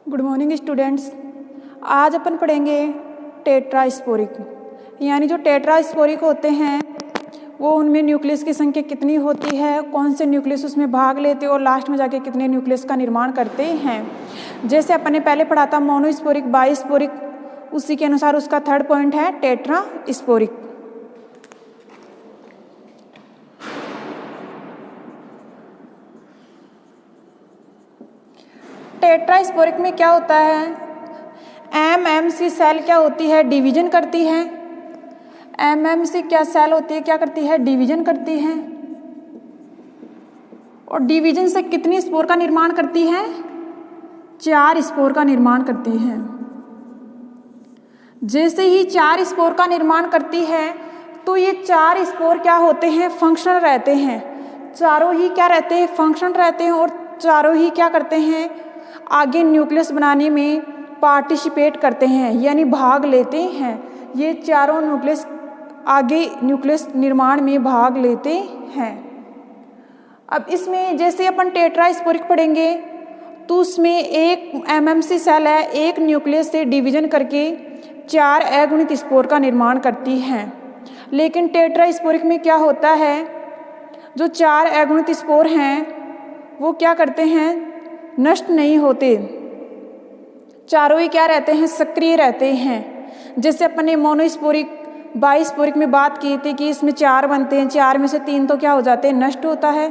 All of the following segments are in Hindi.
Good morning students. आज अपन पढ़ेंगे टेट्रास्पोरिक, यानी जो टेट्रास्पोरिक होते हैं वो उनमें न्यूक्लियस की संख्या कितनी होती है, कौन से न्यूक्लियस उसमें भाग लेते हैं और लास्ट में जाके कितने न्यूक्लियस का निर्माण करते हैं। जैसे अपन ने पहले पढ़ा था मोनोस्पोरिक, बाइस्पोरिक, उसी के अनुसार उसका थर्ड पॉइंट है टेट्रास्पोरिक। टेट्रास्पोरिक में क्या होता है, एमएमसी सेल क्या होती है, डिवीजन करती है। एमएमसी क्या सेल होती है, क्या करती है, डिवीजन करती है। और डिवीजन से कितनी स्पोर का निर्माण करती है, 4 स्पोर का निर्माण करती है। जैसे ही 4 स्पोर का निर्माण करती है तो ये 4 स्पोर क्या होते हैं, फंक्शनल रहते हैं। चारों ही क्या रहते हैं, फंक्शनल रहते हैं और चारों ही क्या करते हैं, आगे न्यूक्लियस बनाने में पार्टिसिपेट करते हैं, यानी भाग लेते हैं। ये चारों न्यूक्लियस आगे न्यूक्लियस निर्माण में भाग लेते हैं। अब इसमें जैसे अपन टेट्रास्पोरिक पढ़ेंगे तो उसमें एक एमएमसी सेल है, एक न्यूक्लियस से डिवीजन करके 4 अगुणित स्पोर का निर्माण करती है। लेकिन टेट्रास्पोरिक में क्या होता है, जो 4 अगुणित स्पोर हैं वो क्या करते हैं, नष्ट नहीं होते, चारों ही क्या रहते हैं, सक्रिय रहते हैं। जैसे अपन ने मोनोस्पोरिक, बाइस्पोरिक में बात की थी कि इसमें 4 बनते हैं, 4 में से 3 तो क्या हो जाते हैं, नष्ट होता है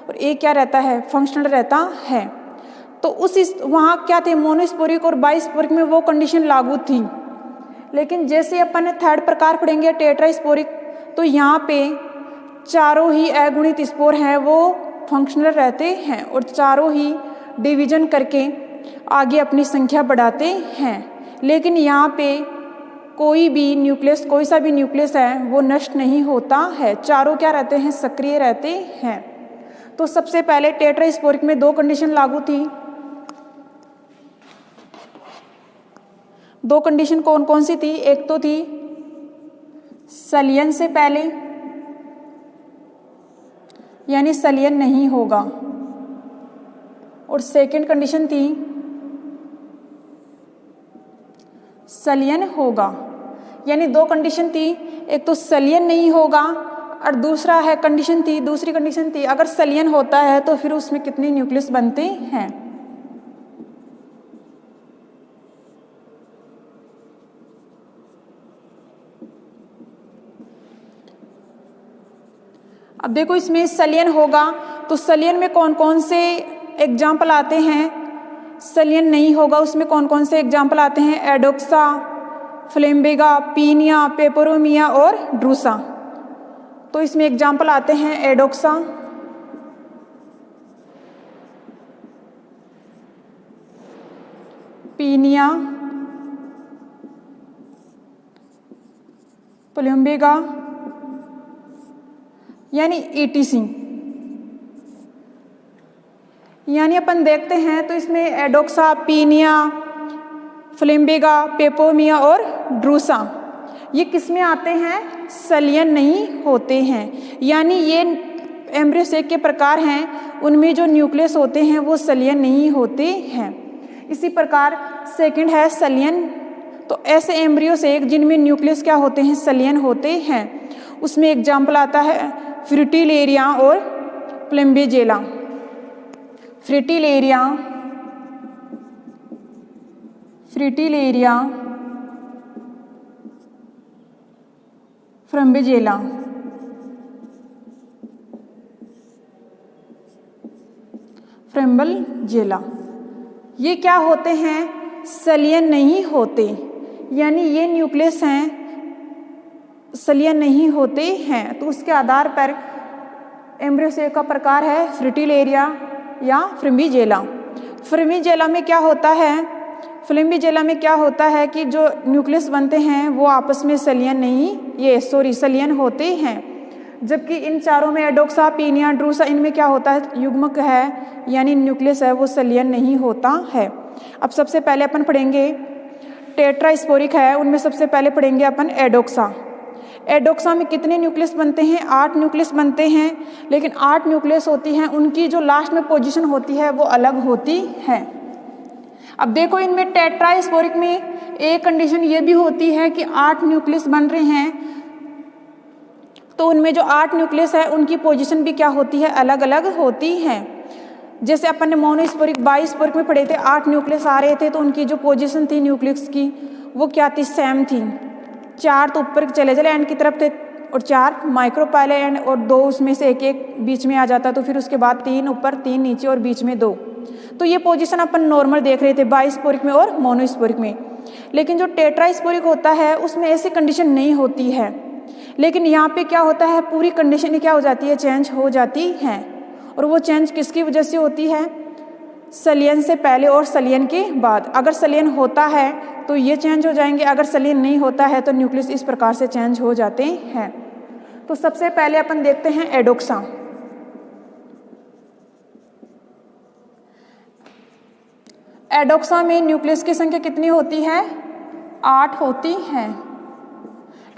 और एक क्या रहता है, फंक्शनल रहता है। तो उस वहाँ क्या थे, मोनोस्पोरिक और बाइस्पोरिक में वो कंडीशन लागू थी। लेकिन जैसे अपन ने थर्ड प्रकार पढ़ेंगे टेट्रास्पोरिक, तो यहाँ पे चारों ही अगुणित स्पोर हैं वो फंक्शनल रहते हैं और चारों ही डिवीजन करके आगे अपनी संख्या बढ़ाते हैं। लेकिन यहाँ पे कोई भी न्यूक्लियस, कोई सा भी न्यूक्लियस है वो नष्ट नहीं होता है, चारों क्या रहते हैं, सक्रिय रहते हैं। तो सबसे पहले टेट्रास्पोरिक में 2 कंडीशन लागू थी। 2 कंडीशन कौन कौन सी थी, एक तो थी संलयन से पहले, यानी संलयन नहीं होगा, और सेकंड कंडीशन थी संलयन होगा। यानी 2 कंडीशन थी, एक तो संलयन नहीं होगा और दूसरी कंडीशन थी अगर संलयन होता है तो फिर उसमें कितने न्यूक्लियस बनते हैं। अब देखो इसमें संलयन होगा तो संलयन में कौन कौन से एग्जाम्पल आते हैं, संलयन नहीं होगा उसमें कौन कौन से एग्जाम्पल आते हैं, एडोक्सा, फ्लेम्बेगा, पीनिया, पेपरोमिया और ड्रूसा। तो इसमें एग्जाम्पल आते हैं एडोक्सा, पीनिया, फ्लेम्बेगा, यानी ETC। यानी अपन देखते हैं तो इसमें एडोक्सा, पीनिया, फ्लेम्बेगा, पेपोमिया और ड्रूसा ये किस में आते हैं, संलयन नहीं होते हैं। यानी ये एम्ब्रियोसेक के प्रकार हैं, उनमें जो न्यूक्लियस होते हैं वो संलयन नहीं होते हैं। इसी प्रकार सेकंड है संलयन। तो ऐसे एम्ब्रियोसेक जिनमें न्यूक्लियस क्या होते हैं, संलयन होते हैं, उसमें एग्जाम्पल आता है फ्रिटिलेरिया और फ्लेम्बेजेला। फ्रिटिलेरिया, फ्लेम्बेजेला। फ्लेम्बेजेला ये क्या होते हैं, संलयन नहीं होते, यानी ये न्यूक्लियस हैं संलयन नहीं होते हैं। तो उसके आधार पर एम्ब्रियोसेक का प्रकार है फ्रिटिलेरिया या फ्लेम्बेजेला। फ्लेम्बेजेला में क्या होता है, फ्लेम्बेजेला में क्या होता है कि जो न्यूक्लियस बनते हैं वो आपस में संलयन होते हैं। जबकि इन चारों में एडोक्सा, पीनिया, ड्रूसा इनमें क्या होता है, युग्मक है, यानी न्यूक्लियस है वो संलयन नहीं होता है। अब सबसे पहले अपन पढ़ेंगे टेट्रास्पोरिक है, उनमें सबसे पहले पढ़ेंगे अपन एडोक्सा। एडोक्सा में कितने न्यूक्लियस बनते हैं, 8 न्यूक्लियस बनते हैं। लेकिन 8 न्यूक्लियस होती हैं, उनकी जो लास्ट में पोजीशन होती है वो अलग होती है। अब देखो इनमें टेट्रास्पोरिक में एक कंडीशन ये भी होती है कि 8 न्यूक्लियस बन रहे हैं, तो उनमें जो 8 न्यूक्लियस है उनकी पोजीशन भी क्या होती है, अलग अलग होती है। जैसे अपन ने मोनोस्पोरिक बाइस्पोरिक में पढ़े थे, 8 न्यूक्लियस आ रहे थे तो उनकी जो पोजीशन थी न्यूक्लियस की वो क्या थी, सेम थी। 4 तो ऊपर चले चले एंड की तरफ थे और 4 माइक्रोपाइले एंड और 2 उसमें से एक एक बीच में आ जाता, तो फिर उसके बाद 3 ऊपर 3 नीचे और बीच में 2। तो ये पोजीशन अपन नॉर्मल देख रहे थे बाइस्पोरिक में और मोनोस्पोरिक में। लेकिन जो टेट्रास्पोरिक होता है उसमें ऐसी कंडीशन नहीं होती है, लेकिन यहाँ पे क्या होता है, पूरी कंडीशन क्या हो जाती है, चेंज हो जाती है। और वो चेंज किसकी वजह से होती है, सलियन से पहले और सलियन के बाद। अगर सलियन होता है तो ये चेंज हो जाएंगे, अगर सलियन नहीं होता है तो न्यूक्लियस इस प्रकार से चेंज हो जाते हैं। तो सबसे पहले अपन देखते हैं एडोक्सा। एडोक्सा में न्यूक्लियस की संख्या कितनी होती है, 8 होती है।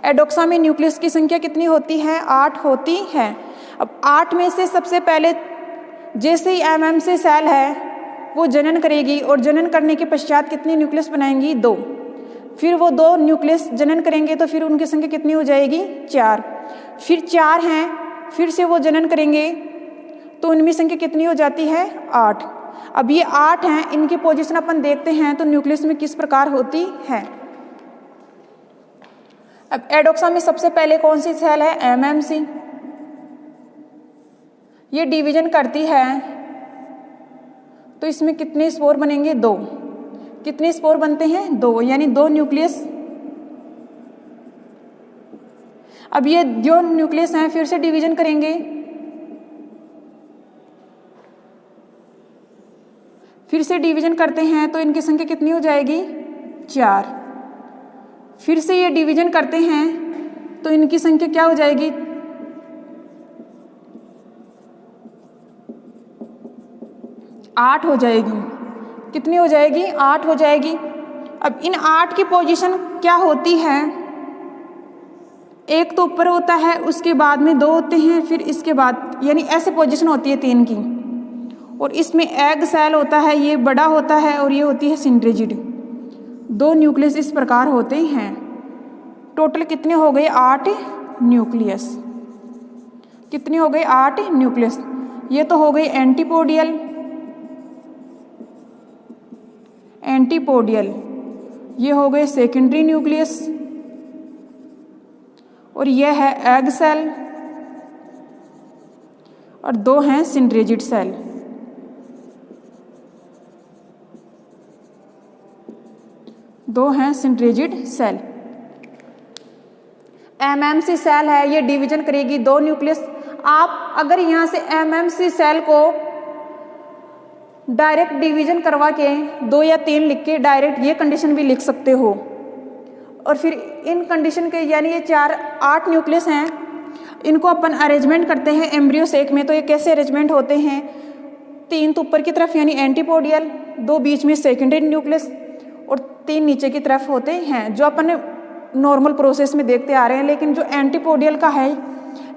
एडोक्सा में न्यूक्लियस की संख्या कितनी होती है, 8 होती है। अब 8 में से सबसे पहले जैसे ही एमएमसी सेल है वो जनन करेगी और जनन करने के पश्चात कितनी न्यूक्लियस बनाएंगी, 2। फिर वो 2 न्यूक्लियस जनन करेंगे तो फिर उनकी संख्या कितनी हो जाएगी, 4। फिर 4 हैं, फिर से वो जनन करेंगे तो उनमें संख्या कितनी हो जाती है, 8। अब ये 8 हैं, इनकी पोजीशन अपन देखते हैं तो न्यूक्लियस में किस प्रकार होती है। अब एडोक्सा में सबसे पहले कौन सी सेल है, एमएमसी। ये डिवीजन करती है तो इसमें कितने स्पोर बनेंगे, 2। कितने स्पोर बनते हैं, 2, यानी 2 न्यूक्लियस। अब ये जो न्यूक्लियस हैं फिर से डिवीजन करेंगे, फिर से डिवीजन करते हैं तो इनकी संख्या कितनी हो जाएगी, 4। फिर से ये डिवीजन करते हैं तो इनकी संख्या क्या हो जाएगी, 8 हो जाएगी। कितनी हो जाएगी, 8 हो जाएगी। अब इन 8 की पोजीशन क्या होती है, एक तो ऊपर होता है, उसके बाद में 2 होते हैं, फिर इसके बाद, यानी ऐसे पोजीशन होती है 3 की। और इसमें एग सेल होता है, ये बड़ा होता है और ये होती है सिंड्रिजिड। 2 न्यूक्लियस इस प्रकार होते हैं। टोटल कितने हो गए, 8 न्यूक्लियस। कितने हो गए, 8 न्यूक्लियस। ये तो हो गई एंटीपोडियल, एंटीपोडियल। ये हो गए सेकेंडरी न्यूक्लियस और यह है एग सेल और 2 हैं सिंड्रिजिड सेल। दो हैं सिंड्रिजिड सेल। एमएमसी सेल है, ये डिवीजन करेगी 2 न्यूक्लियस। आप अगर यहाँ से एमएमसी सेल को डायरेक्ट डिवीजन करवा के 2 या 3 लिख के डायरेक्ट ये कंडीशन भी लिख सकते हो। और फिर इन कंडीशन के, यानी ये 8 न्यूक्लियस हैं, इनको अपन अरेंजमेंट करते हैं एम्ब्रियो सेक में। तो ये कैसे अरेंजमेंट होते हैं, 3 तो ऊपर की तरफ यानी एंटीपोडियल, 2 बीच में सेकेंडरी न्यूक्लियस और 3 नीचे की तरफ होते हैं, जो अपन नॉर्मल प्रोसेस में देखते आ रहे हैं। लेकिन जो एंटीपोडियल का है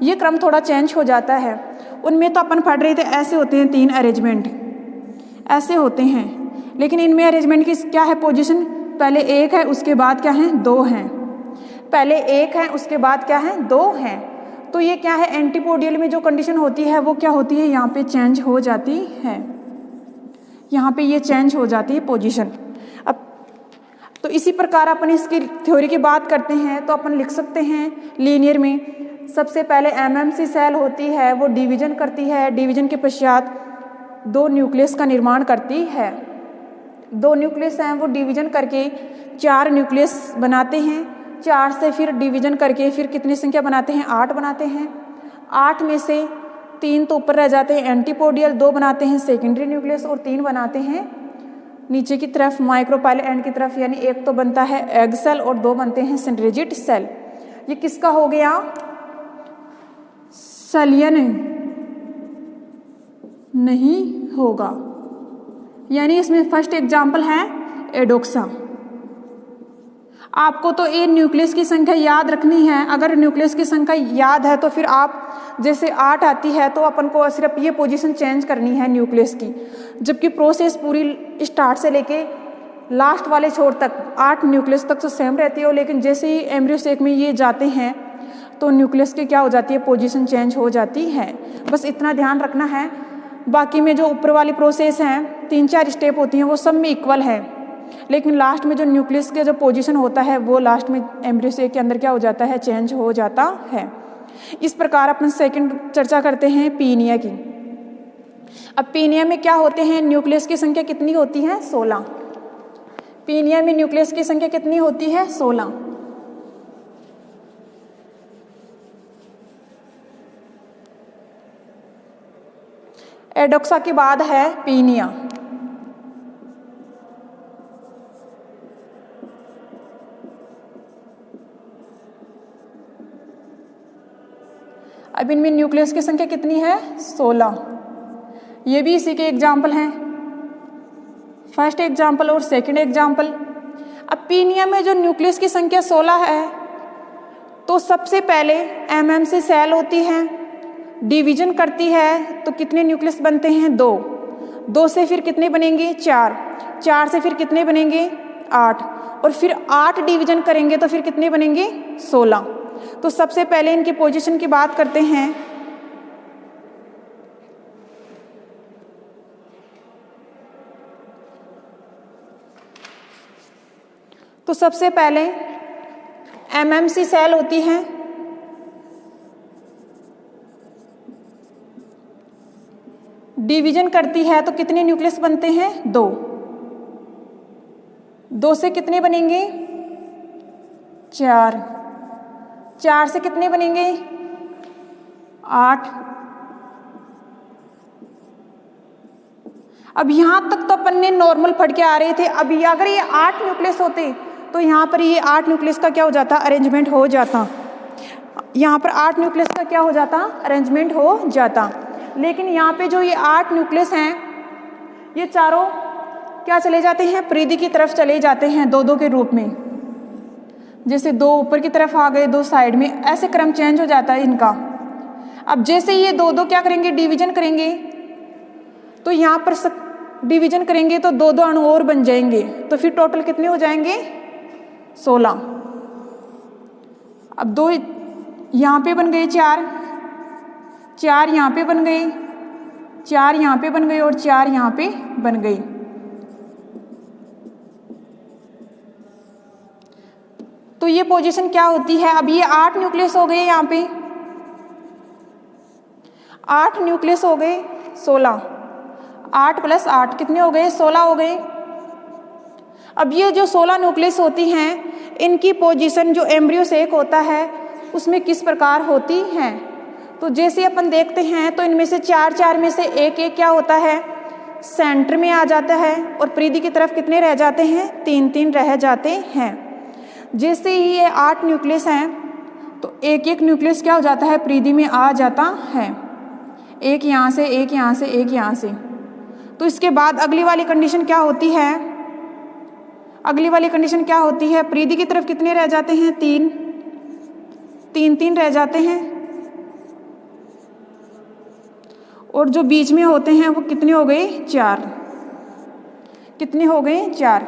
ये क्रम थोड़ा चेंज हो जाता है। उनमें तो अपन पढ़ रहे थे ऐसे होते हैं, 3 अरेंजमेंट ऐसे होते हैं। लेकिन इनमें अरेंजमेंट की क्या है पोजीशन, पहले 1 है, उसके बाद क्या है, 2 हैं। पहले 1 है, उसके बाद क्या है, 2 हैं। तो ये क्या है, एंटीपोडियल में जो कंडीशन होती है वो क्या होती है, यहाँ पे चेंज हो जाती है। यहाँ पे ये चेंज हो जाती है पोजीशन। अब तो इसी प्रकार अपन इसकी थ्योरी की बात करते हैं तो अपन लिख सकते हैं लीनियर में, सबसे पहले एमएमसी सेल होती है, वो डिवीजन करती है। डिवीजन के पश्चात 2 न्यूक्लियस का निर्माण करती है। 2 न्यूक्लियस हैं, वो डिवीजन करके 4 न्यूक्लियस बनाते हैं। 4 से फिर डिवीजन करके फिर कितनी संख्या बनाते हैं, 8 बनाते हैं। 8 में से 3 तो ऊपर रह जाते हैं एंटीपोडियल, 2 बनाते हैं सेकेंडरी न्यूक्लियस और 3 बनाते हैं नीचे की तरफ माइक्रोपाइल एंड की तरफ, यानी 1 तो बनता है एग सेल और 2 बनते हैं सिंड्रिजिड सेल। ये किसका हो गया, सलियन नहीं होगा, यानी इसमें फर्स्ट एग्जाम्पल है एडोक्सा। आपको तो ये न्यूक्लियस की संख्या याद रखनी है। अगर न्यूक्लियस की संख्या याद है तो फिर आप जैसे 8 आती है तो अपन को सिर्फ ये पोजीशन चेंज करनी है न्यूक्लियस की, जबकि प्रोसेस पूरी स्टार्ट से लेके लास्ट वाले छोर तक 8 न्यूक्लियस तक तो सेम रहती है, लेकिन जैसे ही एम्ब्रियो सेक में ये जाते हैं तो न्यूक्लियस की क्या हो जाती है, पोजीशन चेंज हो जाती है। बस इतना ध्यान रखना है। बाकी में जो ऊपर वाली प्रोसेस हैं 3-4 स्टेप होती हैं वो सब में इक्वल है, लेकिन लास्ट में जो न्यूक्लियस के जो पोजीशन होता है वो लास्ट में एम्ब्रियो सेक के अंदर क्या हो जाता है, चेंज हो जाता है। इस प्रकार अपन सेकंड चर्चा करते हैं पीनिया की। अब पीनिया में क्या होते हैं, न्यूक्लियस की संख्या कितनी होती है, 16। पीनिया में न्यूक्लियस की संख्या कितनी होती है, 16। एडोक्सा के बाद है पीनिया। अब इनमें न्यूक्लियस की संख्या कितनी है, 16। ये भी इसी के एग्जाम्पल हैं, फर्स्ट एग्जाम्पल और सेकंड एग्जाम्पल। अब पीनिया में जो न्यूक्लियस की संख्या 16 है तो सबसे पहले एमएमसी सेल होती है, डिवीजन करती है तो कितने न्यूक्लियस बनते हैं, 2। 2 से फिर कितने बनेंगे, 4। 4 से फिर कितने बनेंगे, 8। और फिर 8 डिवीजन करेंगे तो फिर कितने बनेंगे, 16। तो सबसे पहले इनकी पोजीशन की बात करते हैं। तो सबसे पहले एमएमसी सेल होती है, डिवीजन करती है तो कितने न्यूक्लियस बनते हैं, 2। 2 से कितने बनेंगे, 4। 4 से कितने बनेंगे, 8। अब यहां तक तो अपन ने नॉर्मल पढ़ के आ रहे थे। अब अगर ये 8 न्यूक्लियस होते तो यहाँ पर ये 8 न्यूक्लियस का क्या हो जाता, अरेंजमेंट हो जाता। यहाँ पर 8 न्यूक्लियस का क्या हो जाता, अरेंजमेंट हो जाता। लेकिन यहाँ पे जो ये 8 न्यूक्लियस हैं ये चारों क्या चले जाते हैं, परिधि की तरफ चले जाते हैं 2-2 के रूप में। जैसे 2 ऊपर की तरफ आ गए, 2 साइड में, ऐसे क्रम चेंज हो जाता है इनका। अब जैसे ये 2-2 क्या करेंगे, डिवीजन करेंगे तो यहाँ पर डिवीजन करेंगे तो 2-2 अणु और बन जाएंगे, तो फिर टोटल कितने हो जाएंगे, 16। अब 2 यहाँ पे बन गए, 4 यहाँ पे बन गए, 4 यहाँ पे बन गए और 4 यहाँ पे बन गई। तो ये पोजीशन क्या होती है। अब ये 8 न्यूक्लियस हो गए, यहाँ पे 8 न्यूक्लियस हो गए, 16। 8 + 8 कितने हो गए, 16 हो गए। अब ये जो 16 न्यूक्लियस होती हैं इनकी पोजीशन जो एम्ब्रियो सेक होता है उसमें किस प्रकार होती हैं। तो जैसे अपन देखते हैं तो इनमें से 4-4 में से एक क्या होता है, सेंटर में आ जाता है और परिधि की तरफ कितने रह जाते हैं, 3-3 रह जाते हैं। जैसे ही ये 8 न्यूक्लियस हैं तो एक न्यूक्लियस क्या हो जाता है, परिधि में आ जाता है। एक यहाँ से, एक यहाँ से, एक यहाँ से। तो इसके बाद अगली वाली कंडीशन क्या होती है, अगली वाली कंडीशन क्या होती है, परिधि की तरफ कितने रह जाते हैं, 3 रह जाते हैं। और जो बीच में होते हैं वो कितने हो गए, 4। कितने हो गए, 4।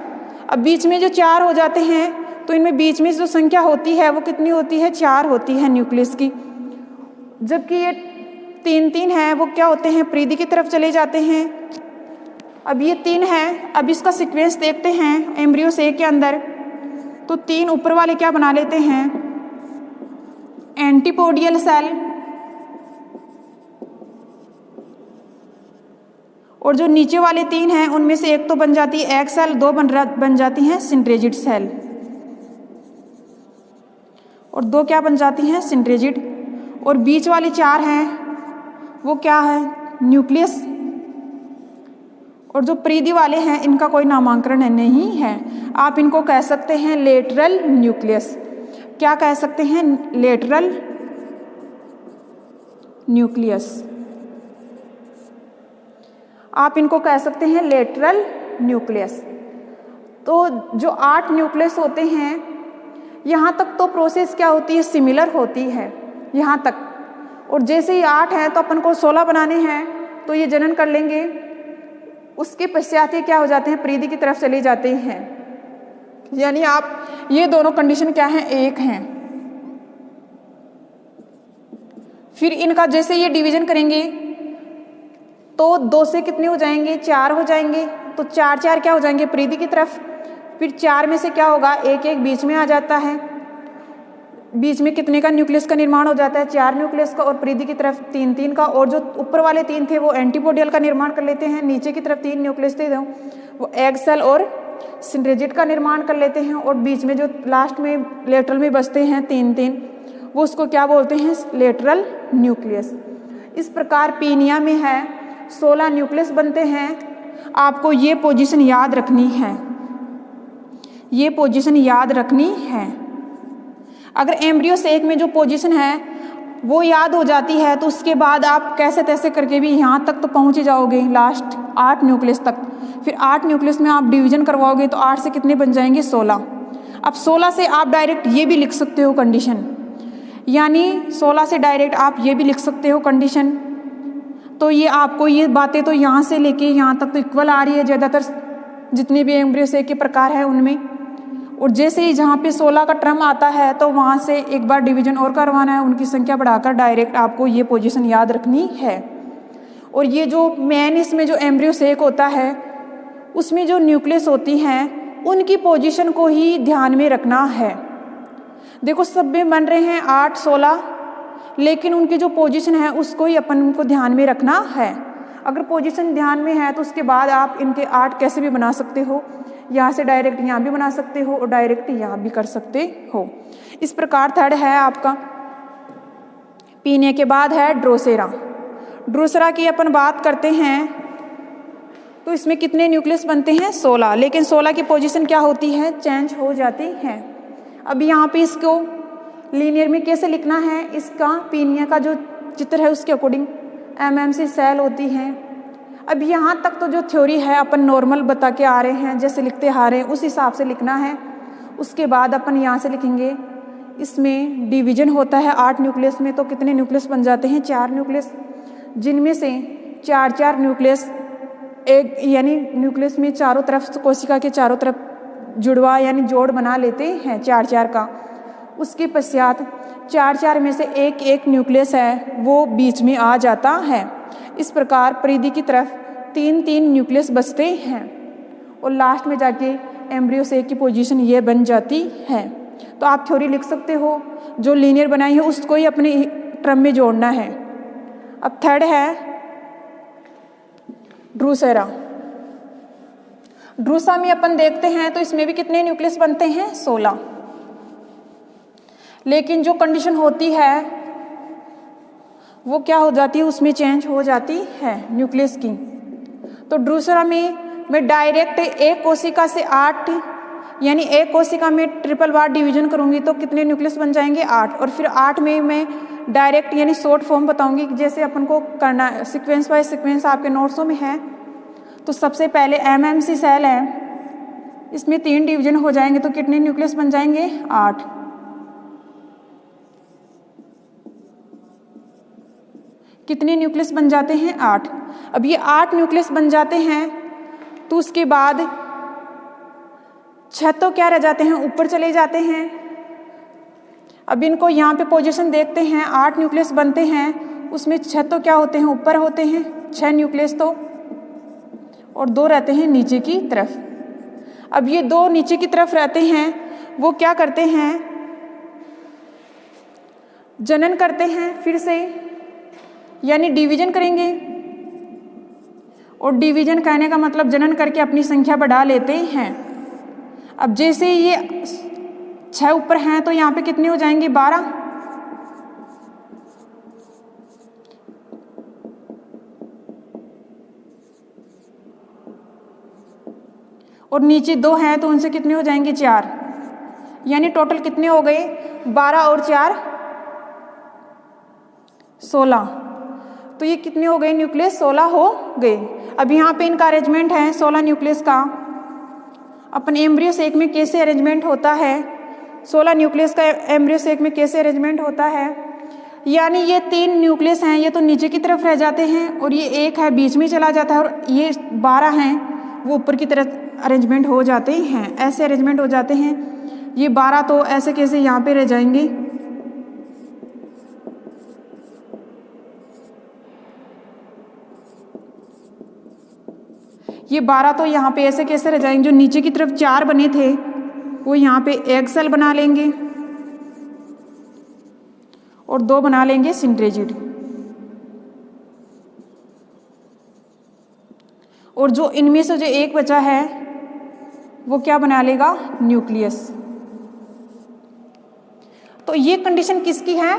अब बीच में जो 4 हो जाते हैं तो इनमें बीच में जो संख्या होती है वो कितनी होती है, 4 होती है न्यूक्लियस की। जबकि ये 3-3 है वो क्या होते हैं, परिधि की तरफ चले जाते हैं। अब ये 3 है, अब इसका सीक्वेंस देखते हैं एम्ब्रियो सेक के अंदर। तो 3 ऊपर वाले क्या बना लेते हैं, एंटीपोडियल सेल, और जो नीचे वाले 3 हैं उनमें से एक तो बन जाती है एग सेल, 2 बन जाती हैं सिंट्रेजिड सेल, और 2 क्या बन जाती हैं, सिंट्रेजिड। और बीच वाली 4 हैं वो क्या है, न्यूक्लियस। और जो परिधि वाले हैं इनका कोई नामांकन नहीं है, आप इनको कह सकते हैं लेटरल न्यूक्लियस। क्या कह सकते हैं, लेटरल न्यूक्लियस। आप इनको कह सकते हैं लेटरल न्यूक्लियस। तो जो 8 न्यूक्लियस होते हैं यहाँ तक तो प्रोसेस क्या होती है, सिमिलर होती है यहाँ तक। और जैसे ही 8 हैं तो अपन को 16 बनाने हैं तो ये जनन कर लेंगे उसके पश्चात ये क्या हो जाते हैं, परिधि की तरफ चले जाते हैं। यानी आप ये दोनों कंडीशन क्या है, एक हैं। फिर इनका जैसे ये डिवीजन करेंगे तो 2 से कितने हो जाएंगे, 4 हो जाएंगे। तो 4 4 क्या हो जाएंगे, परिधि की तरफ। फिर 4 में से क्या होगा, 1 1 बीच में आ जाता है। बीच में कितने का न्यूक्लियस का निर्माण हो जाता है, 4 न्यूक्लियस का। और परिधि की तरफ 3 3 का। और जो ऊपर वाले 3 थे वो एंटीपोडियल का निर्माण कर लेते हैं। नीचे की तरफ 3 न्यूक्लियस थे वो एग सेल और सिंड्रेजिड का निर्माण कर लेते हैं। और बीच में जो लास्ट में लेटरल में बचते हैं 3 3, वो उसको क्या बोलते हैं, लेटरल न्यूक्लियस। इस प्रकार पीनिया में है 16 न्यूक्लियस बनते हैं। आपको ये पोजीशन याद रखनी है, ये पोजीशन याद रखनी है। अगर एम्ब्रियो सेक में जो पोजीशन है वो याद हो जाती है तो उसके बाद आप कैसे तैसे करके भी यहाँ तक तो पहुँच ही जाओगे, लास्ट 8 न्यूक्लियस तक। फिर 8 न्यूक्लियस में आप डिवीजन करवाओगे तो 8 से कितने बन जाएंगे, 16। अब 16 से आप डायरेक्ट ये भी लिख सकते हो कंडीशन, यानी 16 से डायरेक्ट आप ये भी लिख सकते हो कंडीशन। तो ये आपको ये बातें तो यहाँ से लेके यहाँ तक तो इक्वल आ रही है ज़्यादातर जितने भी एम्ब्रियो सेक के प्रकार हैं उनमें। और जैसे ही जहाँ पे 16 का टर्म आता है तो वहाँ से एक बार डिवीजन और करवाना है, उनकी संख्या बढ़ाकर डायरेक्ट आपको ये पोजीशन याद रखनी है। और ये जो मेन इसमें जो एम्ब्रियो सेक होता है उसमें जो न्यूक्लियस होती हैं उनकी पोजीशन को ही ध्यान में रखना है। देखो सब में बन रहे हैं 8 16, लेकिन उनकी जो पोजीशन है उसको ही अपन को ध्यान में रखना है। अगर पोजीशन ध्यान में है तो उसके बाद आप इनके 8 कैसे भी बना सकते हो, यहाँ से डायरेक्ट यहाँ भी बना सकते हो और डायरेक्ट यहाँ भी कर सकते हो। इस प्रकार थर्ड है आपका पीने के बाद है ड्रोसेरा। ड्रोसेरा की अपन बात करते हैं तो इसमें कितने न्यूक्लियस बनते हैं, 16। लेकिन 16 की पोजीशन क्या होती है, चेंज हो जाती है। अब यहाँ पे इसको लीनियर में कैसे लिखना है, इसका पीनिया का जो चित्र है उसके अकॉर्डिंग एमएमसी सेल होती हैं। अब यहाँ तक तो जो थ्योरी है अपन नॉर्मल बता के आ रहे हैं, जैसे लिखते आ रहे हैं उस हिसाब से लिखना है। उसके बाद अपन यहाँ से लिखेंगे, इसमें डिवीजन होता है 8 न्यूक्लियस में, तो कितने न्यूक्लियस बन जाते हैं, 4 न्यूक्लियस, जिनमें से 4 4 न्यूक्लियस एक यानी न्यूक्लियस में चारों तरफ कोशिका के चारों तरफ जुड़वा यानी जोड़ बना लेते हैं 4 4 का। उसके पश्चात 4 4 में से एक एक न्यूक्लियस है वो बीच में आ जाता है। इस प्रकार परिधि की तरफ 3 3 न्यूक्लियस बचते हैं और लास्ट में जाके एम्ब्रियो सेक की पोजीशन ये बन जाती है। तो आप थ्योरी लिख सकते हो, जो लीनियर बनाई है उसको ही अपने टर्म में जोड़ना है। अब थर्ड है ड्रूसेरा। ड्रूसा में अपन देखते हैं तो इसमें भी कितने न्यूक्लियस बनते हैं, 16। लेकिन जो कंडीशन होती है वो क्या हो जाती है, उसमें चेंज हो जाती है न्यूक्लियस की। तो ड्रूसेरा में मैं डायरेक्ट एक कोशिका से 8 यानी एक कोशिका में ट्रिपल बार डिवीजन करूंगी तो कितने न्यूक्लियस बन जाएंगे, 8। और फिर 8 में मैं डायरेक्ट यानी शॉर्ट फॉर्म बताऊंगी जैसे अपन को करना है, सीक्वेंस बाय सीक्वेंस आपके नोट्सों में है। तो सबसे पहले एमएमसी सेल है, इसमें 3 डिवीजन हो जाएंगे तो कितने न्यूक्लियस बन जाएंगे, 8। कितने न्यूक्लियस बन जाते हैं, 8। अब ये 8 न्यूक्लियस बन जाते हैं तो उसके बाद 6 तो क्या रह जाते हैं, ऊपर चले जाते हैं। अब इनको यहाँ पे पोजीशन देखते हैं, 8 न्यूक्लियस बनते हैं, उसमें 6 तो क्या होते हैं, ऊपर होते हैं 6 न्यूक्लियस तो, और 2 रहते हैं नीचे की तरफ। अब ये 2 नीचे की तरफ रहते हैं, वो क्या करते हैं, जनन करते हैं फिर से, यानी डिवीजन करेंगे। और डिवीजन कहने का मतलब जनन करके अपनी संख्या बढ़ा लेते हैं। अब जैसे ये 6 ऊपर हैं तो यहाँ पे कितने हो जाएंगे, 12। और नीचे 2 हैं तो उनसे कितने हो जाएंगे, 4। यानी टोटल कितने हो गए, 12 और 4 16। तो ये कितने हो गए, न्यूक्लियस 16 हो गए। अब यहाँ पे इनका अरेंजमेंट है 16 न्यूक्लियस का। अपन एम्ब्रियो सेक में कैसे अरेंजमेंट होता है, 16 न्यूक्लियस का एम्ब्रियो सेक में कैसे अरेंजमेंट होता है, यानी ये 3 न्यूक्लियस हैं, ये तो नीचे की तरफ रह जाते हैं और ये एक है बीच में चला जाता है, और ये 12 हैं वो ऊपर की तरफ अरेंजमेंट हो जाते हैं, ऐसे अरेंजमेंट हो जाते हैं। ये 12 तो ऐसे कैसे यहाँ पे रह जाएंगे, ये 12 तो यहाँ पे ऐसे कैसे रह जाएंगे। जो नीचे की तरफ 4 बने थे वो यहाँ पे एग सेल बना लेंगे और 2 बना लेंगे सिंट्रेजिड, और जो इनमें से जो एक बचा है वो क्या बना लेगा, न्यूक्लियस। तो ये कंडीशन किसकी है,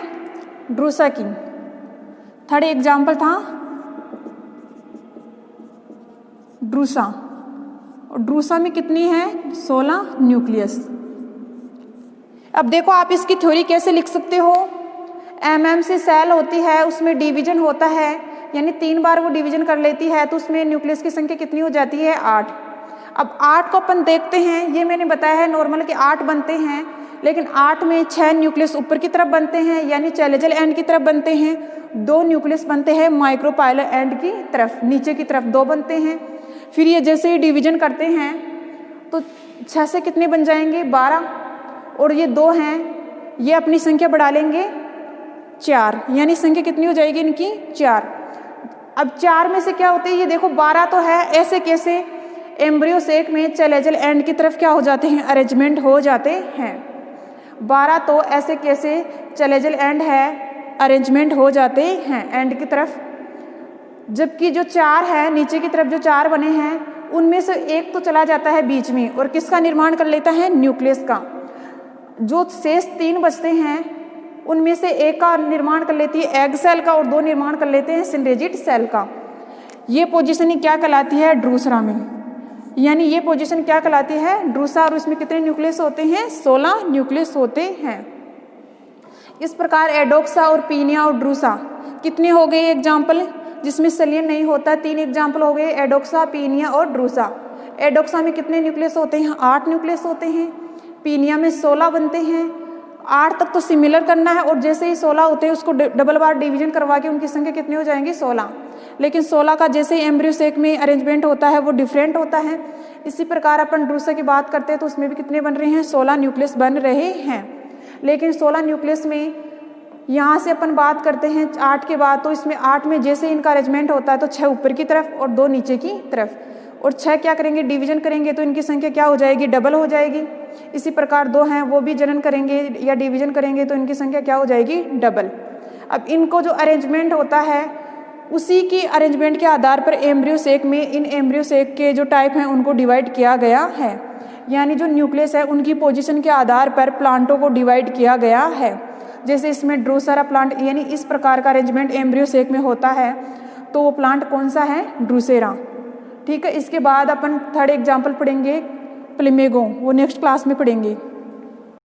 ड्रूसा की। थर्ड एग्जाम्पल था ड्रूसा, और ड्रूसा में कितनी है, 16 न्यूक्लियस। अब देखो आप इसकी थ्योरी कैसे लिख सकते हो। एमएमसी सेल होती है, उसमें डिवीजन होता है, यानी 3 बार वो डिवीजन कर लेती है, तो उसमें न्यूक्लियस की संख्या कितनी हो जाती है, 8। अब 8 को अपन देखते हैं, ये मैंने बताया है नॉर्मल कि 8 बनते हैं, लेकिन 8 में 6 न्यूक्लियस ऊपर की तरफ बनते हैं, यानी चैलेजल एंड की तरफ बनते हैं, 2 न्यूक्लियस बनते हैं माइक्रोपाइलर एंड की तरफ, नीचे की तरफ 2 बनते हैं। फिर ये जैसे ही डिवीजन करते हैं तो 6 से कितने बन जाएंगे, 12, और ये 2 हैं, ये अपनी संख्या बढ़ा लेंगे 4, यानी संख्या कितनी हो जाएगी इनकी, 4। अब 4 में से क्या होते हैं, ये देखो 12 तो है, ऐसे कैसे एम्ब्रियो सेक में चैलेजल एंड की तरफ क्या हो जाते हैं, अरेंजमेंट हो जाते हैं। 12 तो ऐसे कैसे चैलेजल एंड है, अरेंजमेंट हो जाते हैं एंड की तरफ, जबकि जो 4 है नीचे की तरफ जो 4 बने हैं उनमें से एक तो चला जाता है बीच में, और किसका निर्माण कर लेता है, न्यूक्लियस का। जो शेष 3 बचते हैं उनमें से एक का निर्माण कर लेती है एग सेल का, और 2 निर्माण कर लेते हैं सिंडेजिड सेल का। ये पोजीशनिंग क्या कहलाती है, ड्रूसा में, यानी ये पोजीशन क्या कहलाती है, ड्रूसा, और उसमें कितने न्यूक्लियस होते हैं, 16 न्यूक्लियस होते हैं। इस प्रकार एडोक्सा और पीनिया और ड्रूसा कितने हो गए एग्जाम्पल, जिसमें सेलियन नहीं होता, 3 एग्जाम्पल हो गए, एडोक्सा, पीनिया और ड्रूसा। एडोक्सा में कितने न्यूक्लियस होते हैं, 8 न्यूक्लियस होते हैं, पीनिया में 16 बनते हैं। 8 तक तो सिमिलर करना है, और जैसे ही 16 होते हैं उसको डबल बार डिवीजन करवा के उनकी संख्या कितनी हो जाएंगी, 16। लेकिन 16 का जैसे ही एम्ब्रियो सेक में अरेंजमेंट होता है वो डिफरेंट होता है। इसी प्रकार अपन ड्रूसा की बात करते हैं तो उसमें भी कितने बन रहे हैं, 16 न्यूक्लियस बन रहे हैं। लेकिन 16 न्यूक्लियस में यहाँ से अपन बात करते हैं 8 के बाद, तो इसमें 8 में जैसे इनका अरेंजमेंट होता है तो 6 ऊपर की तरफ और 2 नीचे की तरफ, और 6 क्या करेंगे, डिवीजन करेंगे तो इनकी संख्या क्या हो जाएगी, डबल हो जाएगी। इसी प्रकार 2 हैं वो भी जनन करेंगे या डिवीजन करेंगे तो इनकी संख्या क्या हो जाएगी, डबल। अब इनको जो अरेंजमेंट होता है उसी की अरेंजमेंट के आधार पर एम्ब्रियो सेक में इन एम्ब्रियो सेक के जो टाइप हैं उनको डिवाइड किया गया है, यानी जो न्यूक्लियस है उनकी पोजीशन के आधार पर प्लांटों को डिवाइड किया गया है। जैसे इसमें ड्रूसेरा प्लांट, यानी इस प्रकार का अरेंजमेंट एम्ब्रियो सेक में होता है तो वो प्लांट कौन सा है, ड्रूसेरा। ठीक है, इसके बाद अपन थर्ड एग्जाम्पल पढ़ेंगे प्लेमेगो, वो नेक्स्ट क्लास में पढ़ेंगे।